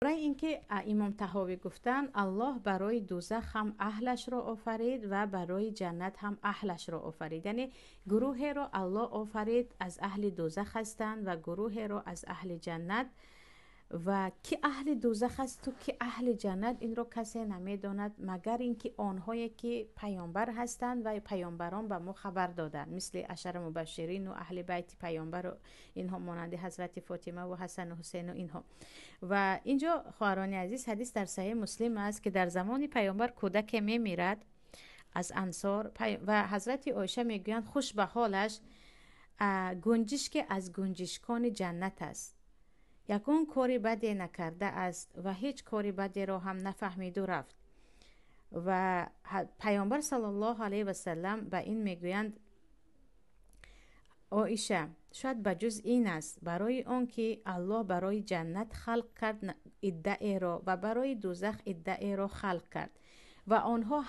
برای اینکه امام طحاوی گفتن الله برای دوزخ هم اهلش را آفرید و برای جنت هم اهلش را آفرید. یعنی گروه را الله آفرید از اهل دوزخ هستند و گروه را از اهل جنت. و کی اهل دوزخ است و کی اهل جنت، این رو کسی نمیداند مگر اینکه آنهایی که پیامبر هستند و پیامبران به ما خبر دادند، مثل عشر مبشرین و اهل بیت پیامبر، اینها مانند حضرت فاطمه و حسن و حسین و اینها. و اینجا خواهران عزیز، حدیث در صحیح مسلم است که در زمان پیامبر کودک میمیرد از انصار و حضرت عایشه میگویند خوش به حالش، گنجش که از گنجشکان جنت است، یکون کاری بدی نکرده است و هیچ کاری بدی را هم نفهمید و رفت. و پیامبر صلی الله علیه و سلم به این میگویند عایشه شاید بجز این است برای آن که الله برای جنت خلق کرد ادعای را و برای دوزخ ادعای را خلق کرد و آنها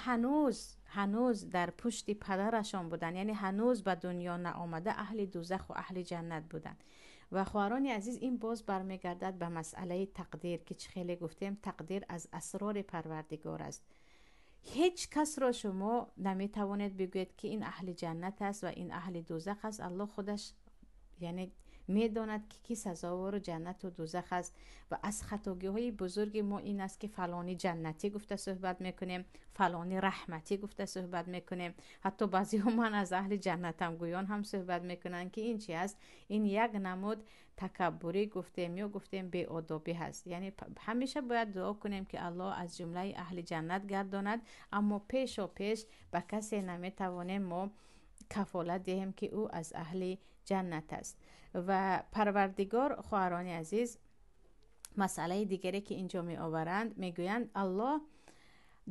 هنوز در پشت پدرشان بودند، یعنی هنوز به دنیا نآمده اهل دوزخ و اهل جنت بودند. و خواهران عزیز، این باز برمیگردد به مسئله تقدیر که خیلی گفتیم تقدیر از اسرار پروردگار است. هیچ کس را شما نمیتوانید بگوید که این اهل جنت است و این اهل دوزخ است. الله خودش یعنی میداند که کی سزاوار جنت و دوزخ است. و از خطاگی های بزرگ ما این است که فلانی جنتی گفته صحبت میکنیم، فلانی رحمتی گفته صحبت میکنیم. حتی بعضی ها من از اهل جنتم گویان هم صحبت میکنن که این چی است؟ این یک نمود تکبری گفتیم یا گفتیم بی آدابی هست. یعنی همیشه باید دعا کنیم که الله از جمله اهل جنت گرداند، اما پیش و پیش به کسی نمیتوانیم ما کفالت دهیم که او از اهل جنت است. و پروردگار خواهران عزیز، مسئله دیگری که اینجا می آورند میگویند الله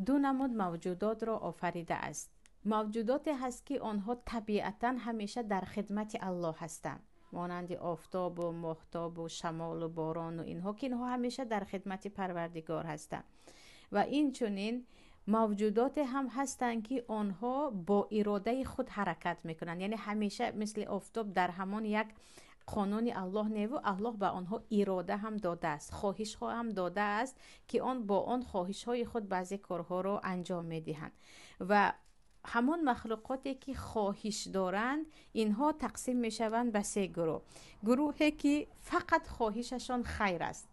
دو نمود موجودات را آفریده است. موجوداتی هست که آنها طبیعتا همیشه در خدمت الله هستند، مانند آفتاب و ماهتاب و شمال و باران و اینها که اینها همیشه در خدمت پروردگار هستند. و این چنین موجودات هم هستند که آنها با اراده خود حرکت میکنند، یعنی همیشه مثل آفتاب در همان یک قانون الله نیو، الله به آنها اراده هم داده است، خواهش ها هم داده است که آن با آن خواهش های خود بعضی کارها را انجام میدهند. و همون مخلوقاتی که خواهش دارند اینها تقسیم میشوند به سه گروه. گروهی که فقط خواهششان خیر است،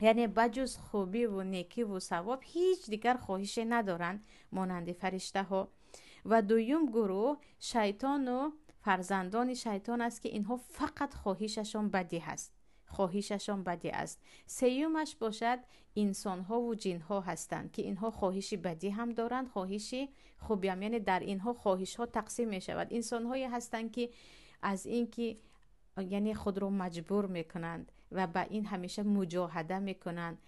یعنی بجز خوبی و نیکی و ثواب هیچ دیگر خواهشی ندارند، مانند فرشته ها. و دویم گروه شیطان و فرزندان شیطان است که اینها فقط خواهششان بدی است. سیومش باشد انسان ها و جن ها هستند که اینها خواهش بدی هم دارند، خواهش خوبی هم، یعنی در اینها خواهش ها تقسیم می شود. انسان هایی هستند که از اینکه یعنی خود رو مجبور میکنند و با این همیشه مجاهده میکنند،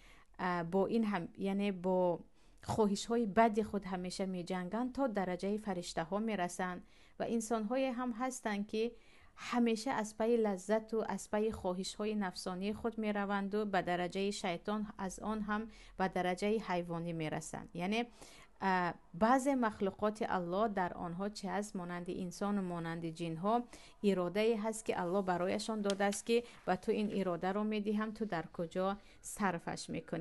با این هم یعنی با خواهش های بد خود همیشه می جنگند تا درجه فرشته ها می رسند. و انسان های هم هستند که همیشه از پی لذت و از پی خواهش های نفسانی خود می روند و به درجه شیطان از آن هم به درجه حیوانی می رسند. یعنی بعض مخلوقات الله در آنها چه هست؟ مانند انسان و مانند جن ها اراده هست که الله برایشان داده است که و تو این اراده رو میدی هم تو در کجا صرفش میکنی.